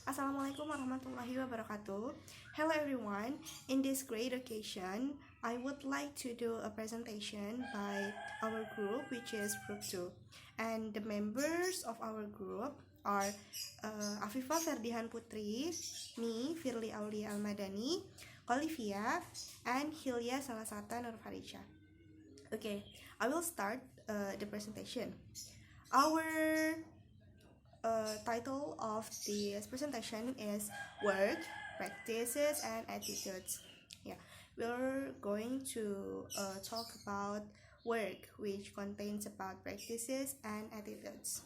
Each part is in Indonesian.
Assalamualaikum warahmatullahi wabarakatuh. Hello everyone. In this great occasion, I would like to do a presentation by our group, which is Group 2. And the members of our group are Afifah Ferdihan Putri, me, Firly Aulia Almadani, Olivia, and Hilya Salasata Nurfarisha. Okay, I will start the presentation. Our title of this presentation is Work, Practices, and Attitudes. Yeah, we're going to talk about work, which contains about practices and attitudes.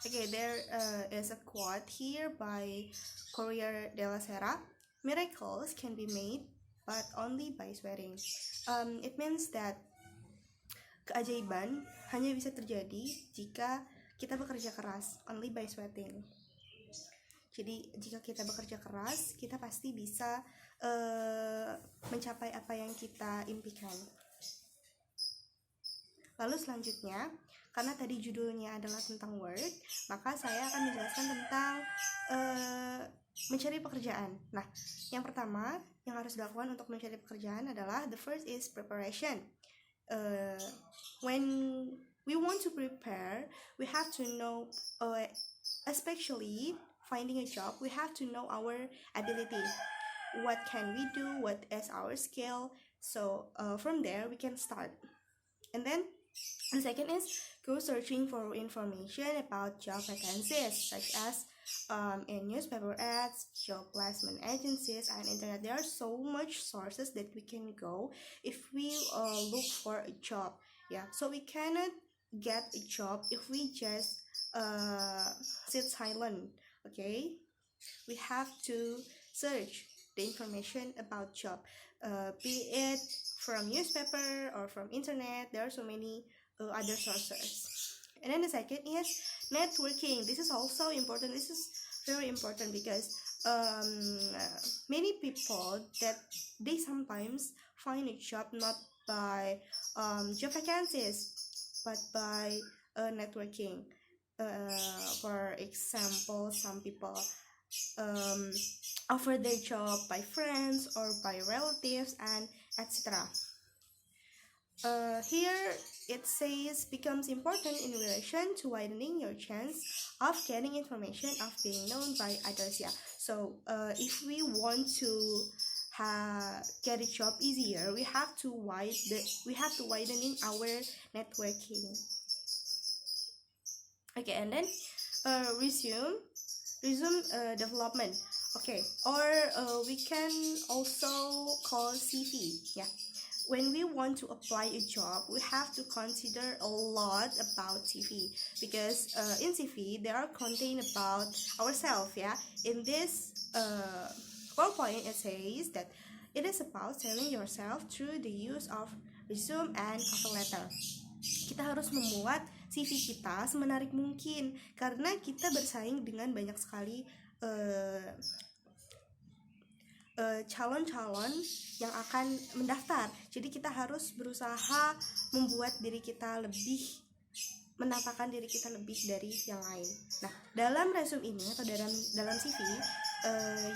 Okay, there is a quote here by Corriere della Sera. Miracles can be made, but only by sweating. It means that keajaiban hanya bisa terjadi jika kita bekerja keras, only by sweating. Jadi jika kita bekerja keras, kita pasti bisa mencapai apa yang kita impikan. Lalu selanjutnya, karena tadi judulnya adalah tentang work, maka saya akan menjelaskan tentang mencari pekerjaan. Nah, yang pertama yang harus dilakukan untuk mencari pekerjaan adalah the first is preparation. When we want to prepare, we have to know, especially finding a job, we have to know our ability. What can we do? What is our skill? So from there we can start. And then the second is go searching for information about job vacancies, such as in newspaper ads, job placement agencies, and internet. There are so much sources that we can go if we look for a job. Yeah, so we cannot get a job if we just sit silent. Okay, we have to search the information about job, be it from newspaper or from internet. There are so many other sources. And then the second is networking. This is also important. This is very important because many people that they sometimes find a job not by job vacancies but by networking. For example, some people offer their job by friends or by relatives and etc. Here it says becomes important in relation to widening your chance of getting information of being known by others. Yeah. So if we want to get a job easier, we have to widening our networking. Okay, and then resume development. Okay, or we can also call CV. Yeah. When we want to apply a job, we have to consider a lot about CV because in CV there are content about ourselves. Yeah, in this PowerPoint it says that it is about selling yourself through the use of resume and cover letter. Kita harus membuat CV kita semenarik mungkin karena kita bersaing dengan banyak sekali calon-calon yang akan mendaftar. Jadi kita harus berusaha membuat diri kita lebih, menampakkan diri kita lebih dari yang lain. Nah, dalam resume ini atau dalam CV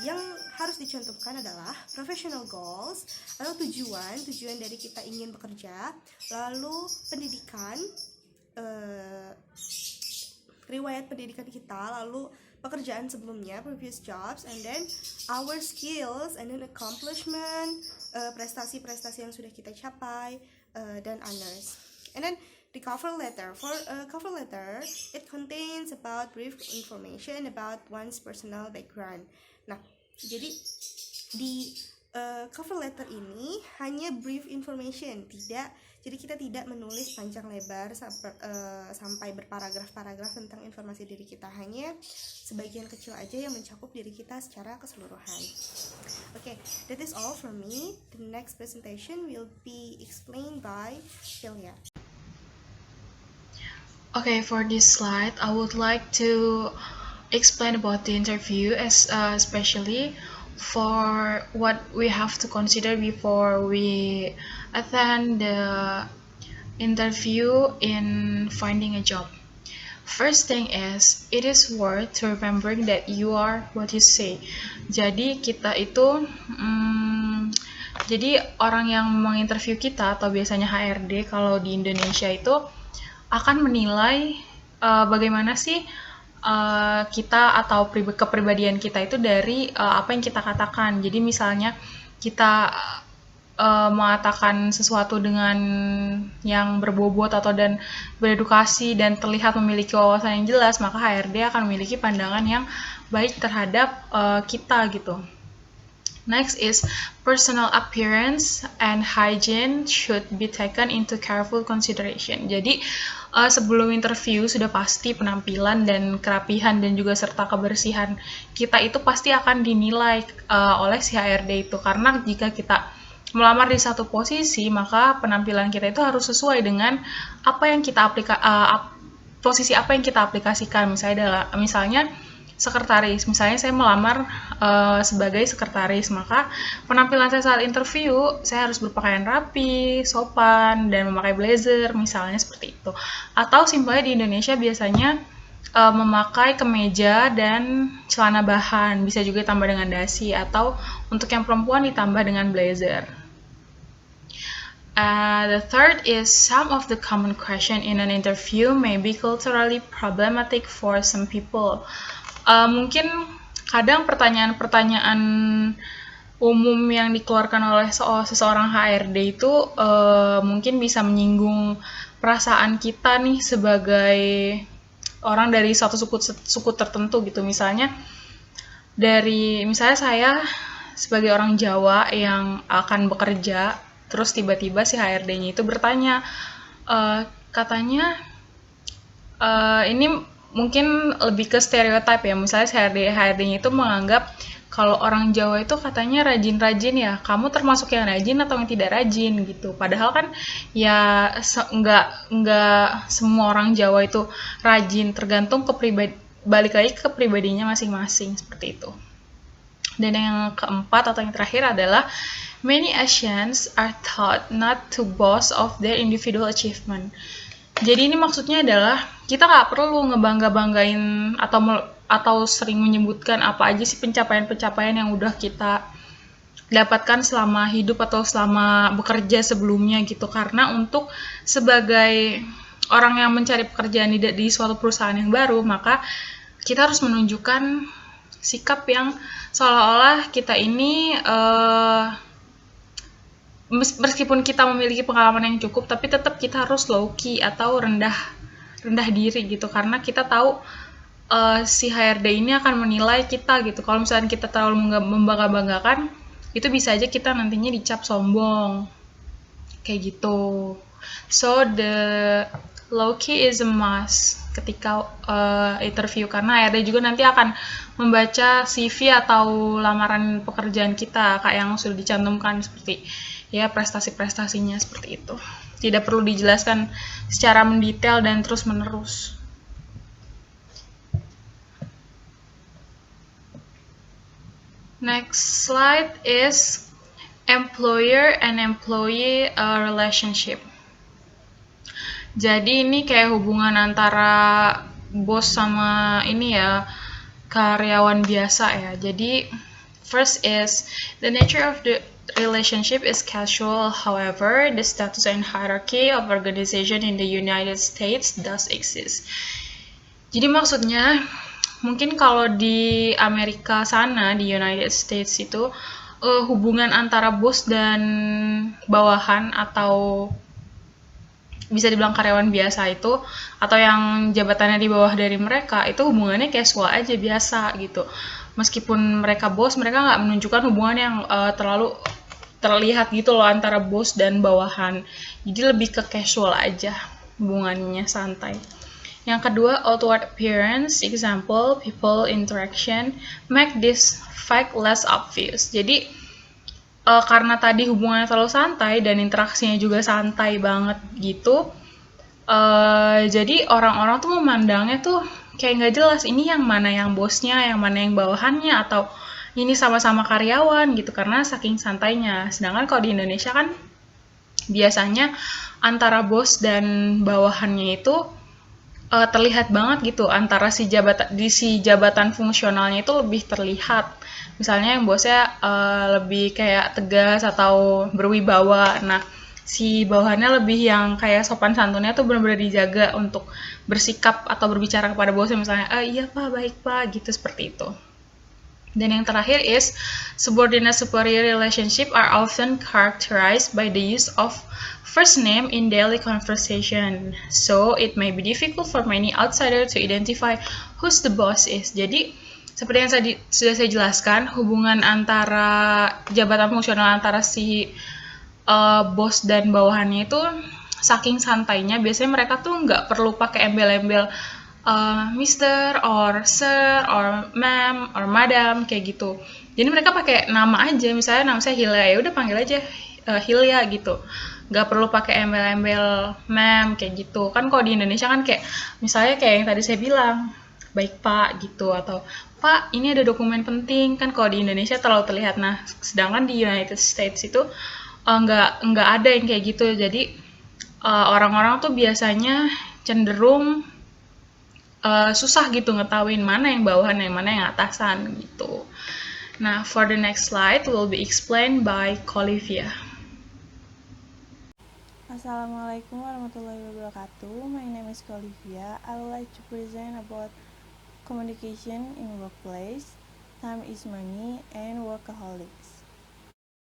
yang harus dicontohkan adalah professional goals, lalu tujuan dari kita ingin bekerja, lalu pendidikan, riwayat pendidikan kita, lalu pekerjaan sebelumnya, previous jobs, and then our skills, and then accomplishment, prestasi-prestasi yang sudah kita capai, dan honors. And then the cover letter. For a cover letter, it contains about brief information about one's personal background. Nah, jadi di cover letter ini hanya brief information, jadi kita tidak menulis panjang lebar sampai berparagraf-paragraf tentang informasi diri kita, hanya sebagian kecil aja yang mencakup diri kita secara keseluruhan. Okay, that is all from me. The next presentation will be explained by Hilya. Okay, for this slide, I would like to explain about the interview, especially for what we have to consider before we attend the interview in finding a job. First thing is, it is worth to remembering that you are what you say. Jadi kita itu, jadi orang yang menginterview kita atau biasanya HRD kalau di Indonesia itu akan menilai bagaimana sih kita atau kepribadian kita itu dari apa yang kita katakan. Jadi misalnya kita mengatakan sesuatu dengan yang berbobot atau dan beredukasi dan terlihat memiliki wawasan yang jelas, maka HRD akan memiliki pandangan yang baik terhadap kita gitu. Next is personal appearance and hygiene should be taken into careful consideration. Jadi sebelum interview sudah pasti penampilan dan kerapihan dan juga serta kebersihan kita itu pasti akan dinilai oleh si HRD itu, karena jika kita melamar di satu posisi, maka penampilan kita itu harus sesuai dengan apa yang kita posisi apa yang kita aplikasikan. Misalnya sekretaris, misalnya saya melamar sebagai sekretaris, maka penampilan saya saat interview saya harus berpakaian rapi, sopan, dan memakai blazer, misalnya seperti itu. Atau simpelnya di Indonesia biasanya memakai kemeja dan celana bahan, bisa juga ditambah dengan dasi, atau untuk yang perempuan ditambah dengan blazer. The third is some of the common question in an interview may be culturally problematic for some people. Mungkin kadang pertanyaan-pertanyaan umum yang dikeluarkan oleh seseorang HRD itu mungkin bisa menyinggung perasaan kita nih sebagai orang dari suatu suku tertentu gitu. Misalnya saya sebagai orang Jawa yang akan bekerja, terus tiba-tiba si HRD-nya itu bertanya, katanya ini mungkin lebih ke stereotip ya, misalnya si HRD-nya itu menganggap kalau orang Jawa itu katanya rajin-rajin ya, kamu termasuk yang rajin atau yang tidak rajin gitu. Padahal kan ya nggak semua orang Jawa itu rajin, tergantung balik lagi ke pribadinya masing-masing, seperti itu. Dan yang keempat atau yang terakhir adalah many Asians are taught not to boast of their individual achievement. Jadi ini maksudnya adalah kita nggak perlu ngebangga-banggain atau sering menyebutkan apa aja sih pencapaian-pencapaian yang udah kita dapatkan selama hidup atau selama bekerja sebelumnya gitu. Karena untuk sebagai orang yang mencari pekerjaan di suatu perusahaan yang baru, maka kita harus menunjukkan sikap yang seolah-olah kita ini meskipun kita memiliki pengalaman yang cukup, tapi tetap kita harus low key atau rendah diri gitu, karena kita tahu si HRD ini akan menilai kita gitu. Kalau misalnya kita terlalu membangga-banggakan, itu bisa aja kita nantinya dicap sombong kayak gitu. So the low key is a must ketika interview, karena HRD juga nanti akan membaca CV atau lamaran pekerjaan kita kayak yang sudah dicantumkan, seperti ya prestasi-prestasinya seperti itu. Tidak perlu dijelaskan secara mendetail dan terus-menerus. Next slide is employer and employee relationship. Jadi ini kayak hubungan antara bos sama ini ya, karyawan biasa ya. Jadi first is the nature of the relationship is casual. However, the status and hierarchy of organization in the United States does exist. Jadi maksudnya mungkin kalau di Amerika sana, di United States itu hubungan antara bos dan bawahan atau bisa dibilang karyawan biasa itu, atau yang jabatannya di bawah dari mereka, itu hubungannya casual aja, biasa gitu. Meskipun mereka bos, mereka nggak menunjukkan hubungan yang terlalu terlihat gitu loh antara bos dan bawahan. Jadi lebih ke casual aja, hubungannya santai. Yang kedua, outward appearance, example, people interaction, make this fact less obvious. Jadi karena tadi hubungannya terlalu santai dan interaksinya juga santai banget gitu, jadi orang-orang tuh memandangnya tuh kayak nggak jelas ini yang mana yang bosnya, yang mana yang bawahannya, atau ini sama-sama karyawan gitu, karena saking santainya. Sedangkan kalau di Indonesia kan biasanya antara bos dan bawahannya itu terlihat banget gitu antara si jabatan fungsionalnya itu lebih terlihat. Misalnya yang bosnya lebih kayak tegas atau berwibawa. Nah, si bawahannya lebih yang kayak sopan santunnya tuh benar-benar dijaga untuk bersikap atau berbicara kepada bosnya misalnya, iya pak, baik pak, gitu seperti itu. Dan yang terakhir is subordinate superior relationship are often characterized by the use of first name in daily conversation. So it may be difficult for many outsiders to identify who's the boss is. Jadi seperti yang sudah saya jelaskan, hubungan antara jabatan fungsional antara si bos dan bawahannya itu saking santainya, biasanya mereka tuh nggak perlu pakai embel-embel Mister or Sir or Ma'am or Madam kayak gitu. Jadi mereka pakai nama aja, misalnya nama saya Hilya, ya udah panggil aja Hilya gitu. Nggak perlu pakai embel-embel Ma'am kayak gitu. Kan kalau di Indonesia kan kayak misalnya kayak yang tadi saya bilang, baik Pak gitu, atau Pak ini ada dokumen penting, kan kalau di Indonesia terlalu terlihat. Nah, sedangkan di United States itu nggak ada yang kayak gitu. Jadi orang-orang tuh biasanya cenderung susah gitu ngetahuin mana yang bawahan yang mana yang atasan gitu. Nah, for the next slide will be explained by Colivia. Assalamualaikum warahmatullahi wabarakatuh. My name is Colivia. I would like to present about communication in workplace, time is money, and workaholics.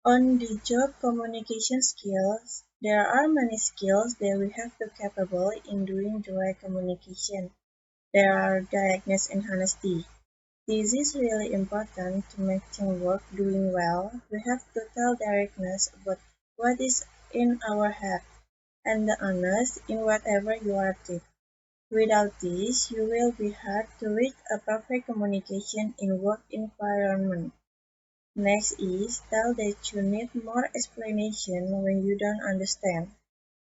On the job communication skills, there are many skills that we have to capable in doing direct communication. There are directness and honesty. This is really important to make teamwork doing well. We have to tell directness about what is in our head and the honest in whatever you are doing. Without this, you will be hard to reach a perfect communication in work environment. Next is tell that you need more explanation when you don't understand.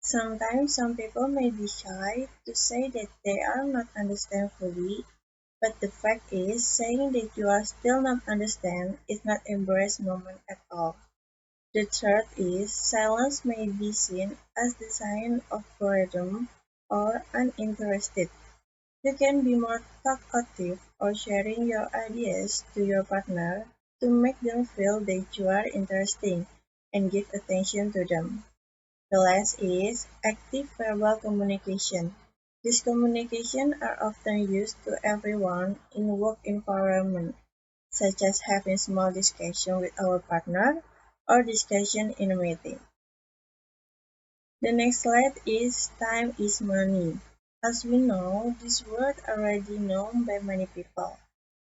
Sometimes some people may be shy to say that they are not understand fully, but the fact is saying that you are still not understand is not embrace moment at all. The third is silence may be seen as the sign of boredom or uninterested. You can be more talkative or sharing your ideas to your partner to make them feel that you are interesting and give attention to them. The last is active verbal communication. These communication are often used to everyone in work environment, such as having small discussion with our partner or discussion in a meeting. The next slide is time is money. As we know, this word already known by many people.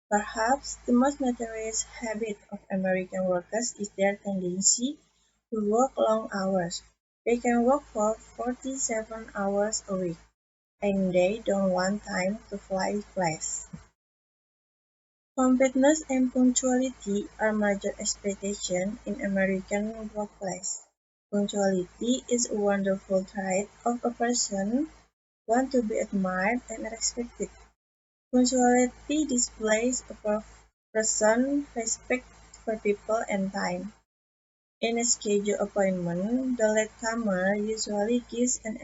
Perhaps the most notorious habit of American workers is their tendency to work long hours. They can work for 47 hours a week, and they don't want time to fly fast. Completeness and punctuality are major expectations in American workplace. Punctuality is a wonderful trait of a person, one to be admired and respected. Punctuality displays a person's respect for people and time. In a scheduled appointment, the latecomer usually gives an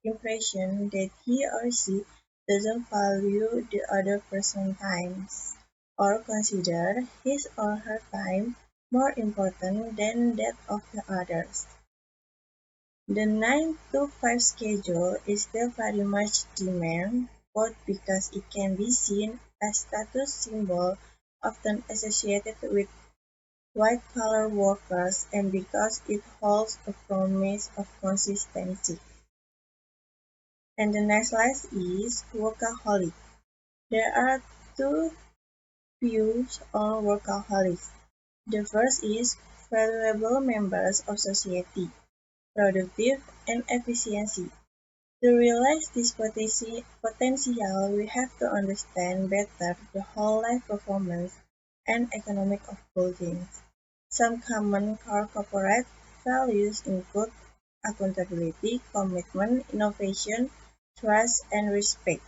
impression that he or she doesn't value the other person's time, or consider his or her time more important than that of the others. The 9 to 5 schedule is still very much demanded, both because it can be seen as status symbol often associated with white-collar workers and because it holds a promise of consistency. And the next slide is workaholic. There are two views on workaholics. The first is valuable members of society, productive and efficiency. To realize this potential, we have to understand better the whole life performance and economic of buildings. Some common core corporate values include accountability, commitment, innovation, trust, and respect.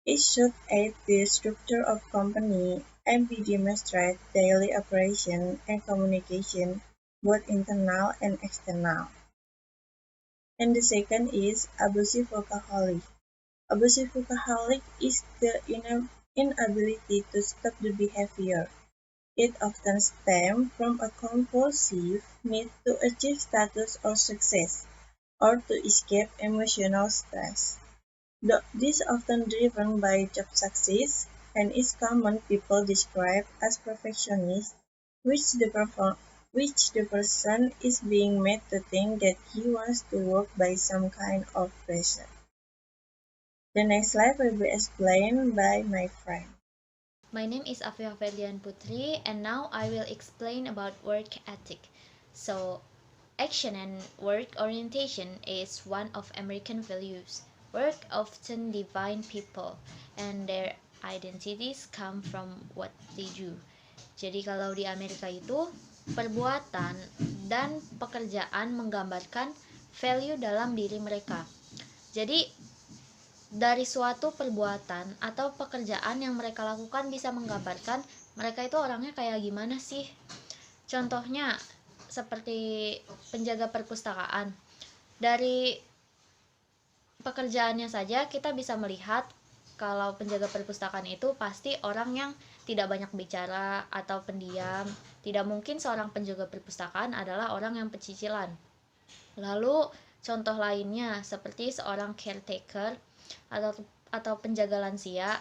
It should aid the structure of company and be demonstrate daily operation and communication, both internal and external. And the second is abusive workaholic. Abusive workaholic is the inability to stop the behavior. It often stems from a compulsive need to achieve status or success, or to escape emotional stress. This is often driven by job success and is common people describe as perfectionist, which the person is being made to think that he wants to work by some kind of pressure. The next slide will be explained by my friend. My name is Afia Ferdian Putri, and now I will explain about work ethic. So, action and work orientation is one of American values. Work often define people, and their identities come from what they do. Jadi kalau di Amerika itu, perbuatan dan pekerjaan menggambarkan value dalam diri mereka. Jadi dari suatu perbuatan atau pekerjaan yang mereka lakukan bisa menggambarkan mereka itu orangnya kayak gimana sih. Contohnya seperti penjaga perpustakaan. Dari pekerjaannya saja kita bisa melihat kalau penjaga perpustakaan itu pasti orang yang tidak banyak bicara atau pendiam. Tidak mungkin seorang penjaga perpustakaan adalah orang yang pecicilan. Lalu contoh lainnya seperti seorang caretaker atau penjaga lansia,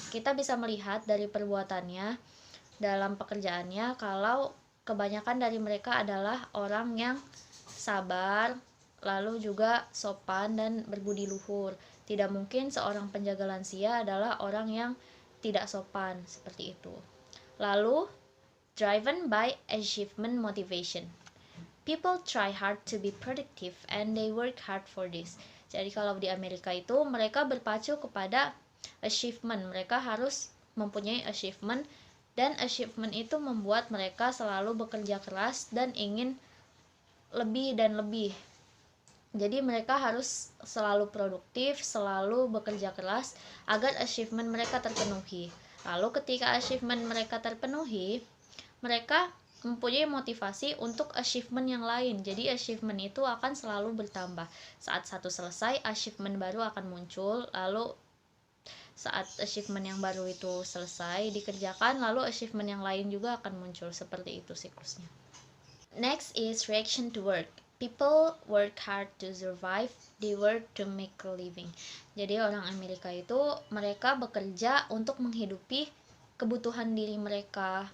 kita bisa melihat dari perbuatannya dalam pekerjaannya kalau kebanyakan dari mereka adalah orang yang sabar, lalu juga sopan dan berbudi luhur. Tidak mungkin seorang penjaga lansia adalah orang yang tidak sopan seperti itu. Lalu, driven by achievement motivation. People try hard to be productive and they work hard for this. Jadi kalau di Amerika itu mereka berpacu kepada achievement. Mereka harus mempunyai achievement dan achievement itu membuat mereka selalu bekerja keras dan ingin lebih dan lebih. Jadi mereka harus selalu produktif, selalu bekerja keras agar achievement mereka terpenuhi. Lalu ketika achievement mereka terpenuhi, mereka mempunyai motivasi untuk achievement yang lain. Jadi achievement itu akan selalu bertambah. Saat satu selesai, achievement baru akan muncul. Lalu saat achievement yang baru itu selesai dikerjakan, lalu achievement yang lain juga akan muncul. Seperti itu siklusnya. Next is reaction to work. People work hard to survive, they work to make a living. Jadi orang Amerika itu mereka bekerja untuk menghidupi kebutuhan diri mereka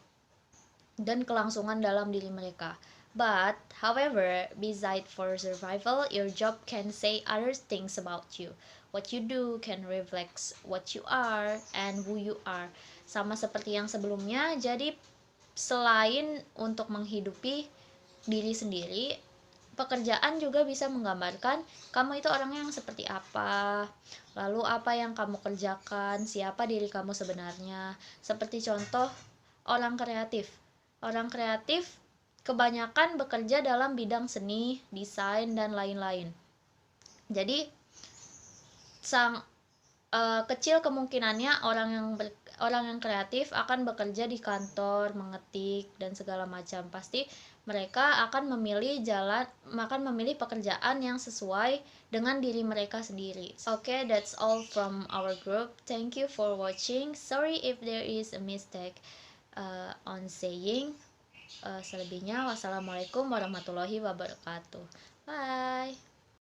dan kelangsungan dalam diri mereka. But, however, beside for survival, your job can say other things about you. What you do can reflect what you are and who you are. Sama seperti yang sebelumnya, jadi selain untuk menghidupi diri sendiri, pekerjaan juga bisa menggambarkan kamu itu orangnya yang seperti apa, lalu apa yang kamu kerjakan, siapa diri kamu sebenarnya. Seperti contoh, orang kreatif. Orang kreatif kebanyakan bekerja dalam bidang seni, desain, dan lain-lain. Jadi kecil kemungkinannya orang yang kreatif akan bekerja di kantor, mengetik, dan segala macam. Pasti mereka akan memilih pekerjaan yang sesuai dengan diri mereka sendiri. Okay, that's all from our group. Thank you for watching. Sorry if there is a mistake on saying. Selebihnya wassalamualaikum warahmatullahi wabarakatuh. Bye.